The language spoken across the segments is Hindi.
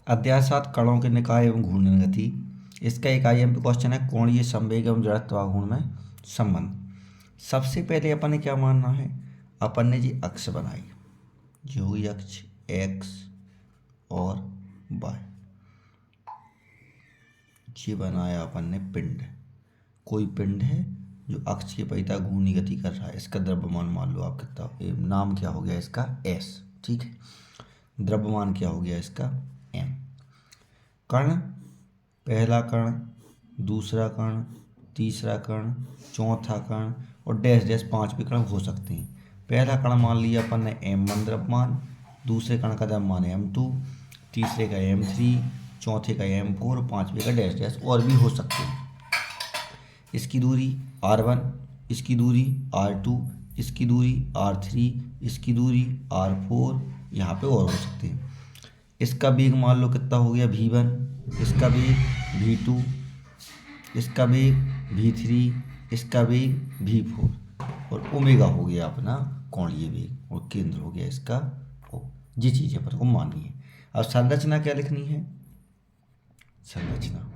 अध्याय 7 कणों के निकाय एवं घूर्णन गति। इसका एक आईएमपी क्वेश्चन है, कोणीय संवेग एवं जड़त्व आघूर्ण में संबंध। सबसे पहले अपन ने क्या मानना है, अपन ने जी अक्ष बनाई, जो हुई अक्ष एक्स और वाई। ये बनाया अपन ने पिंड। कोई पिंड है जो अक्ष के परितः घूर्णी गति कर रहा है। इसका द्रव्यमान मान लो आप कितना, नाम क्या हो गया इसका एस, ठीक है। द्रव्यमान क्या हो गया इसका एम। कण, पहला कण, दूसरा कण, तीसरा कण, चौथा कण और डैश डैश 5 भी कण हो सकते हैं। पहला कण मान लिया अपन ने m1 द्रव्यमान, दूसरे कण का द्रव्यमान m2, तीसरे का m3, चौथे का m4, पांचवे का डैश डैश और भी हो सकते हैं। इसकी दूरी r1, इसकी दूरी r2, इसकी दूरी r3, इसकी दूरी r4, यहाँ पे और हो सकते हैं। इसका वेग मान लो कितना हो गया v1, इसका वेग v2, इसका वेग v3, इसका वेग v4 और ओमेगा हो गया अपना कोणीय वेग और केंद्र हो गया इसका O। ये चीज़ें अपन को माननी है। अब संरचना क्या लिखनी है, संरचना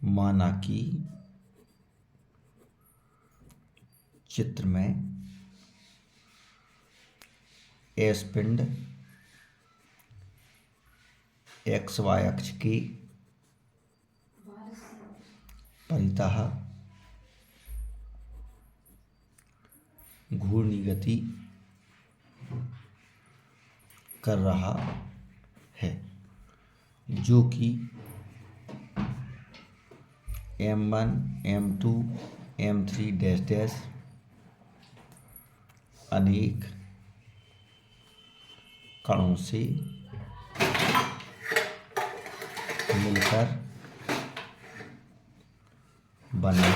माना कि चित्र में एस पिंड एक्स वाई अक्ष के परितः घूर्णी गति कर रहा है, जो कि m1, m2, m3 dash dash अनेक कणों से मिलकर बने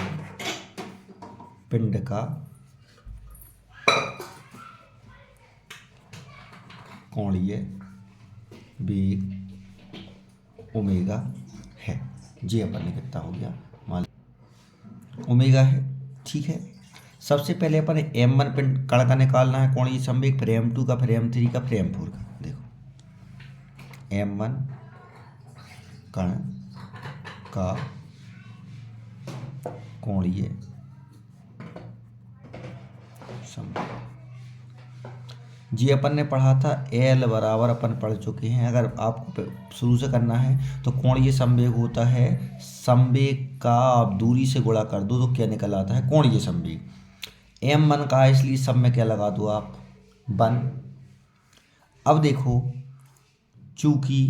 पिंड का कोणीय वेग ओमेगा है। ये अपन ने कितना हो गया, मान ओमेगा है, ठीक है। सबसे पहले अपन ने m1 पिंड कण का निकालना है कोणीय संवेग, फिर m2 का, फिर m3 का, फिर m4 का। देखो m1 कण का कोणीय संवेग जी अपन ने पढ़ा था L बराबर, अपन पढ़ चुके हैं। अगर आपको शुरू से करना है तो कोणीय संवेग होता है संवेग का आप दूरी से गुणा कर दो तो क्या निकल आता है कोणीय संवेग। m1 का है इसलिए सब में क्या लगा दो आप 1। अब देखो चूंकि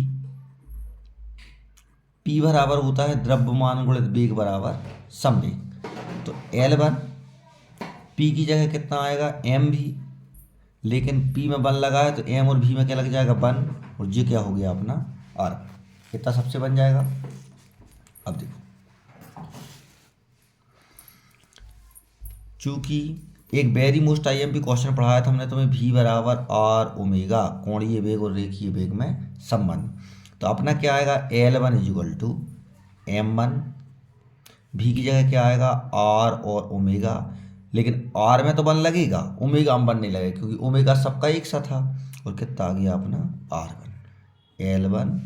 P बराबर होता है द्रव्यमान गुणित वेग बराबर संवेग, तो L1 P की जगह कितना आएगा m भी, लेकिन P में 1 लगा है तो m और v में क्या लग जाएगा 1 और ये क्या हो गया अपना r। कितना सबसे बन जाएगा। अब देखो चूंकि एक वेरी मोस्ट आईएमपी क्वेश्चन पढ़ाया था हमने तुम्हें, v बराबर r ओमेगा कोणीय वेग और रेखीय वेग में संबंध। तो अपना क्या आएगा L1 is equal to m1, v की जगह क्या आएगा r और ओमेगा, लेकिन r में तो 1 लगेगा, ओमेगा में 1 नहीं लगेगा क्योंकि ओमेगा सबका एक सा था। और कितना आ गया अपना r1, L1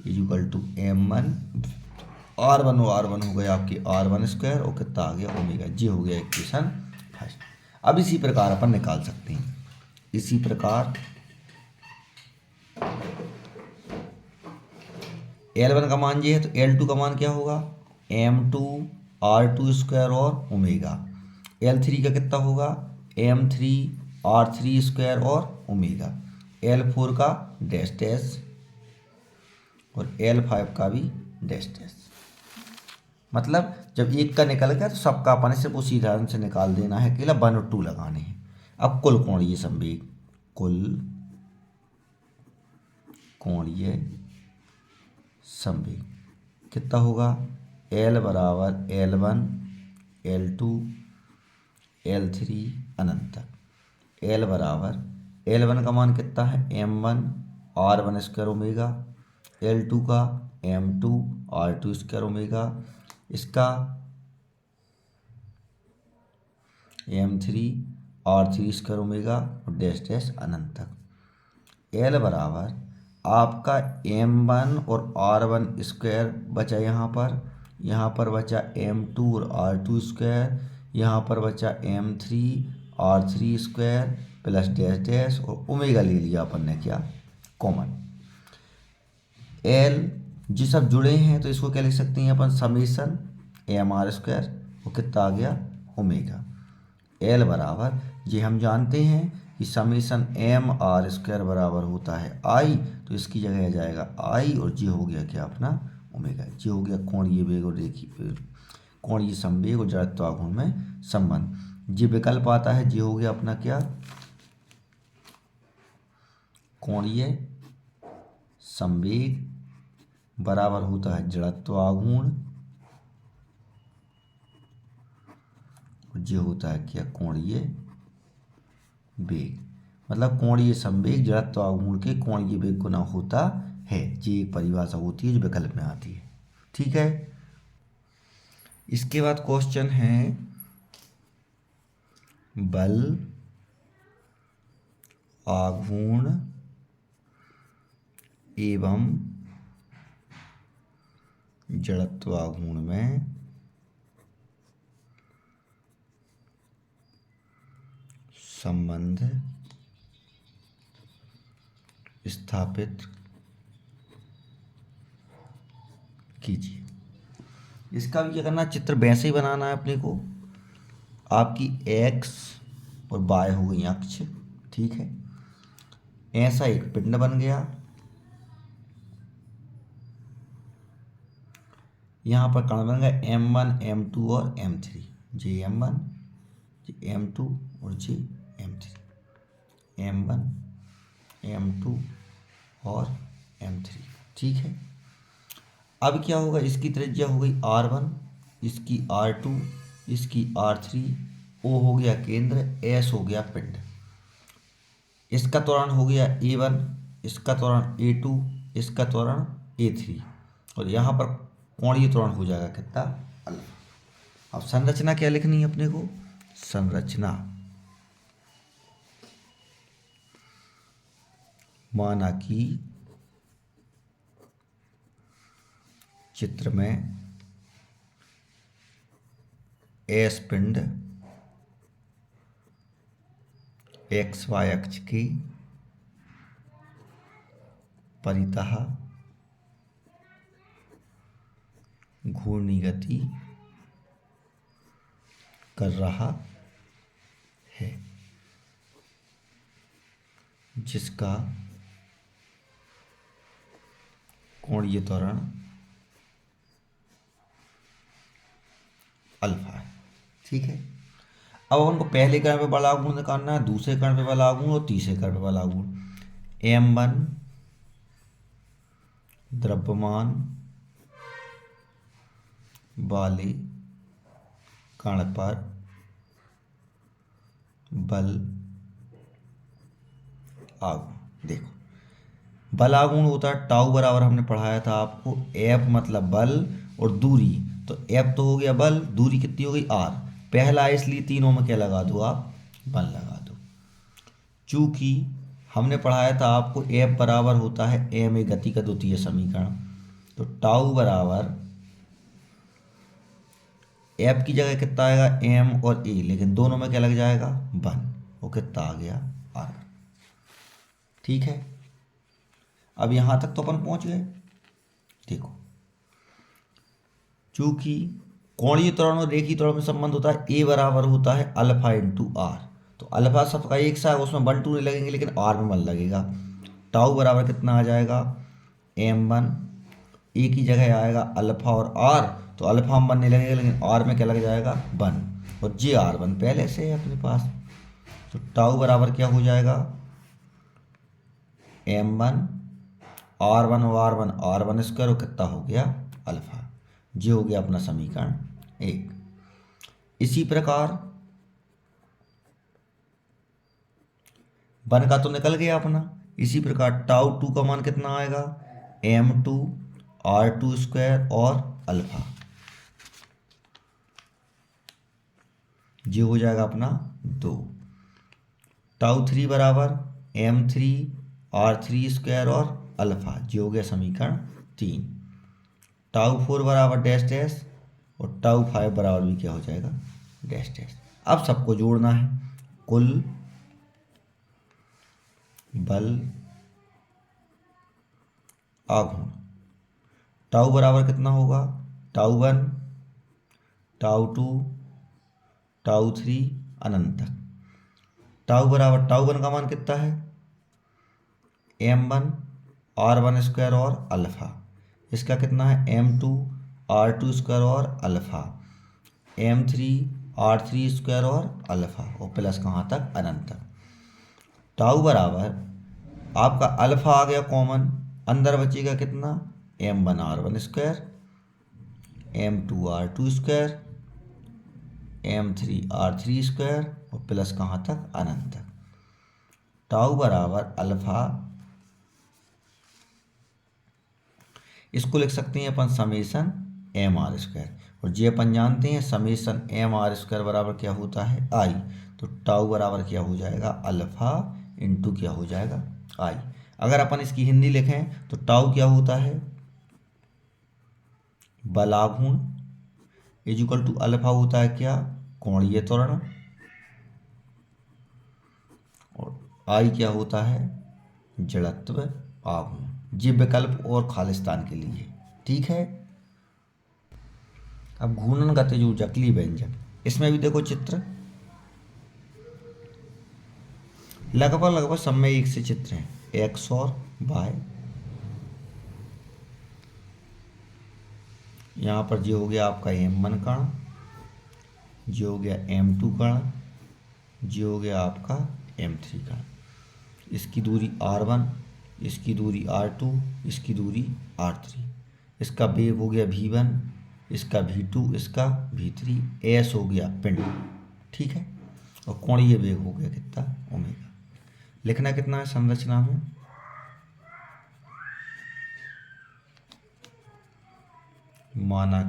is equal to m1, r1 और r1 हो गया आपकी r1 स्क्वायर और कितना आ गया ओमेगा। जी हो गया इक्वेशन फर्स्ट। अब इसी प्रकार अपन निकाल सकते हैं, इसी प्रकार L1 का मान ये है तो L2 का मान क्या होगा m2 r2 स्क्वायर और ओमेगा। L3 का कितना होगा m3 r3 स्क्वायर और ओमेगा। L4 का डैश डैश और L5 का भी डैश डैश। मतलब जब एक का निकल गया तो सबका अपन सिर्फ उसी उदाहरण से निकाल देना है, केवल 1 और 2 लगाने हैं। अब कुल कोणीय संवेग, कुल कोणीय संवेग कितना होगा L बराबर L1 L2 L3 अनंत तक। L बराबर L1 का मान कितना है m1 r1 square omega, L2 का m2 r2 स्क्वायर ओमेगा, इसका m3 r3 स्क्वायर ओमेगा और डैश डैश अनंत तक। एल बराबर आपका M1 और R1 स्क्वायर बचा यहाँ पर बचा M2 और R2 स्क्वायर, यहाँ पर बचा M3 R3 square plus dash dash और ओमेगा ले लिया अपन ने क्या कॉमन। एल जी सब जुड़े हैं तो इसको क्या लिख सकते हैं अपन समेसन AMR स्क्वायर, वो कितना आ गया ओमेगा। एल बराबर ये हम जानते हैं कि समेसन MR स्क्वायर बराबर होता है आई, तो इसकी जगह आ जाएगा आई और जी हो गया क्या अपना ओमेगा। जी हो गया कोणीय वेग और रेखीय कोणीय संवेग और जड़त्वाघूर्ण में संबंध। जी विकल्प आता है, जी हो गया अपना क्या कोणीय संवेग बराबर होता है जड़त्वाघूर्ण, जो होता है क्या कोणीय वेग, मतलब कोणीय संवेग जड़त्वाघूर्ण के कोणीय वेग गुना होता है। ये एक परिभाषा होती है जो विकल्प में आती है। ठीक है, इसके बाद क्वेश्चन है बल आघूर्ण एवं जड़त्वाघूर्ण में संबंध स्थापित कीजिए। इसका भी क्या करना, चित्र वैसे ही बनाना है अपने को। आपकी x और y हो गई अक्ष, ठीक है। ऐसा एक पिंड बन गया, यहाँ पर कण बन गया M1 M2 और M3, जे M1 जे M2 और जे M3, M1 M2 और M3, ठीक है। अब क्या होगा, इसकी त्रिज्या हो गई R1, इसकी R2, इसकी R3, O हो गया केंद्र, S हो गया पिंड। इसका त्वरण हो गया A1, इसका त्वरण A2, इसका त्वरण A3 और यहाँ पर कोणीय त्वरण हो जाएगा कितना अल्फा। अब संरचना क्या लिखनी है अपने को, संरचना माना कि चित्र में एस पिंड XY अक्ष की परितः घूर्णी गति कर रहा है, जिसका कोणीय त्वरण अल्फा है, ठीक है। अब उनको पहले कण पे बल आघूर्ण निकालना है, दूसरे कण पे बल आघूर्ण और तीसरे कण पे बल आघूर्ण। M1 द्रव्यमान वाले कण पर बल आघूर्ण, देखो बल आघूर्ण होता है टाउ बराबर, हमने पढ़ाया था आपको F मतलब बल और दूरी, तो F तो हो गया बल, दूरी कितनी हो गई R, पहला इसलिए तीनों में क्या लगा दो आप बल लगा दो। चूंकि हमने पढ़ाया था आपको F बराबर होता है m ए गति का द्वितीय समीकरण, तो टाउ बराबर F की जगह कितना आएगा m और a, लेकिन दोनों में क्या लग जाएगा 1, वो कितना आ गया R, ठीक है। अब यहां तक तो अपन पहुंच गए। देखो चूंकि कोणीय त्वरण और रेखीय त्वरण में संबंध होता है, A बराबर होता है अल्फा इंटू R, तो अल्फा सबका एक सा है, उसमें 1 2 नहीं लगेंगे लेकिन R में 1 लगेगा। टाउ बराबर कितना आ जाएगा M1, A की जगह आएगा अल्फा और R, तो अल्फा में 1 नहीं लगेगा लेकिन R में क्या लग जाएगा 1, और जे R1 पहले से है अपने पास, तो टाउ बराबर क्या हो जाएगा M1 R1 और R1 स्क्वायर, और कितना हो गया अल्फा, ये हो गया अपना समीकरण 1। इसी प्रकार वन का तो निकल गया अपना, इसी प्रकार टाउ 2 का मान कितना आएगा M2 R2 स्क्वायर और अल्फा, ये हो जाएगा अपना 2। टाउ 3 बराबर M3 r3² और अल्फा, ये हो गया समीकरण 3। τ4 बराबर डैश डैश और τ5 बराबर भी क्या हो जाएगा, डैश डैश। अब सबको जोड़ना है। कुल बल आघूर्ण τ बराबर कितना होगा, τ1 τ2 τ3 अनंत तक। τ बराबर τ1 का मान कितना है, m1 r1² और अल्फा। इसका कितना है, m2 r2² और अल्फा, m3 r3² और अल्फा, और प्लस कहाँ तक, अनंत तक। τ बराबर आपका अल्फा आ गया कॉमन, अंदर बचेगा कितना, m1 r1², m2 r2², m3 r3² और प्लस कहाँ तक, अनंत तक। τ बराबर अल्फा, इसको लिख सकते हैं अपन समेसन m r², और जे अपन जानते हैं समेसन m r² बराबर क्या होता है, i। तो τ बराबर क्या हो जाएगा, अल्फा इंटू क्या हो जाएगा, i। अगर अपन इसकी हिंदी लिखें तो τ क्या होता है, बलाघूर्ण, इक्वल टू अल्फा होता है क्या, कोणीय त्वरण, और i क्या होता है, जड़त्व आघूर्ण। ये विकल्प और खालिस्तान के लिए, ठीक है। अब घूर्णन गतिज ऊर्जा क्ली व्यंजक, इसमें भी देखो चित्र लगभग सब में एक से चित्र हैं, एक्स और वाई। यहाँ पर जो हो गया आपका m1 कण, जो हो गया m2 कण, जो हो गया आपका m3 कण। इसकी दूरी r1, इसकी दूरी r2, इसकी दूरी r3। इसका वेग हो गया v1, इसका v2, इसका v3। s हो गया पिंड, ठीक है, और कोणीय वेग हो गया कितना, ओमेगा। लिखना कितना है संरचना में, माना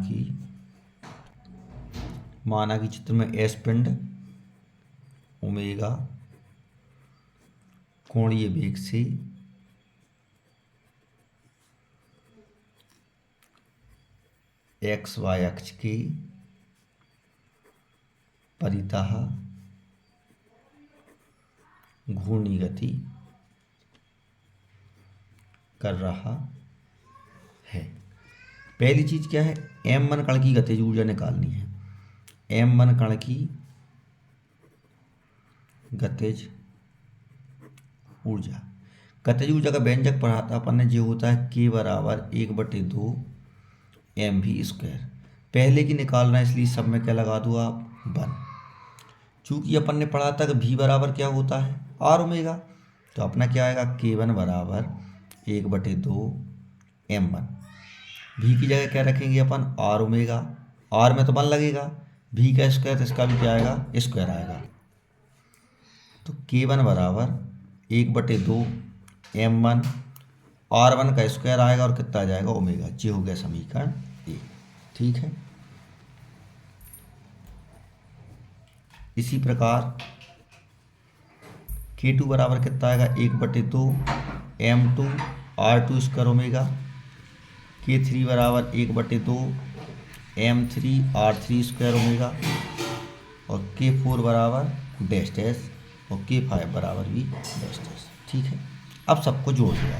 कि चित्र में s पिंड, ओमेगा कोणीय वेग से एक्स वाई अक्ष के परितः घूर्णी गति कर रहा है। पहली चीज क्या है, m1 कण की गतिज ऊर्जा निकालनी है। m1 कण की गतिज ऊर्जा, गतिज ऊर्जा का व्यंजक पढ़ा था अपन ने, जो होता है k बराबर 1/2 mv²। पहले की निकालना है, इसलिए सब में क्या लगा दो आप, 1। चूंकि अपन ने पढ़ा था कि v बराबर क्या होता है, r ओमेगा, तो अपना क्या आएगा, k1 बराबर 1/2 m1। v की जगह क्या रखेंगे अपन, r ओमेगा, r में तो 1 लगेगा, v का स्क्वायर, तो इसका भी क्या आएगा, स्क्वायर आएगा। तो k1 बराबर 1/2 m1, r1 का स्क्वायर आएगा और कितना आ जाएगा, ओमेगा। ये हो गया समीकरण 1, ठीक है। इसी प्रकार k2 बराबर कितना आएगा, 1/2 m2 r2² ओमेगा। k3 बराबर 1/2 m3 r3² ओमेगा, और k4 बराबर डैश डैश, और k5 बराबर भी डैश डैश, ठीक है। अब सबको जोड़ दिया,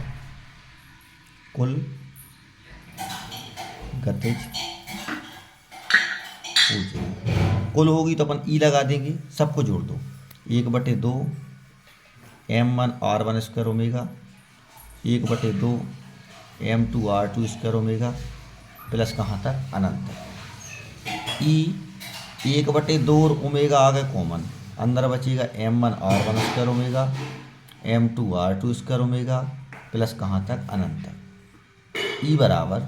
कुल गतिज ऊर्जा, कुल होगी तो अपन ई लगा देंगे, सबको जोड़ दो, 1/2 m1 r1² omega, 1/2 m2 r2² omega, plus कहाँ तक, अनंत तक। ई 1/2 और ओमेगा आ गए कॉमन, अंदर बचेगा m1 r1² omega, m2 r2² omega, plus कहाँ तक, अनंत तक। ई बराबर,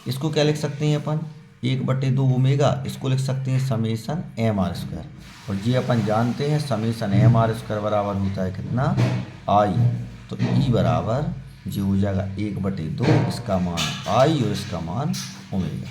इसको क्या लिख सकते हैं अपन, 1/2 ओमेगा, इसको लिख सकते हैं समेसन m r², और ये अपन जानते हैं समेसन m r² बराबर होता है कितना, i। तो ई बराबर जो हो जाएगा 1/2, इसका मान i और इसका मान ओमेगा।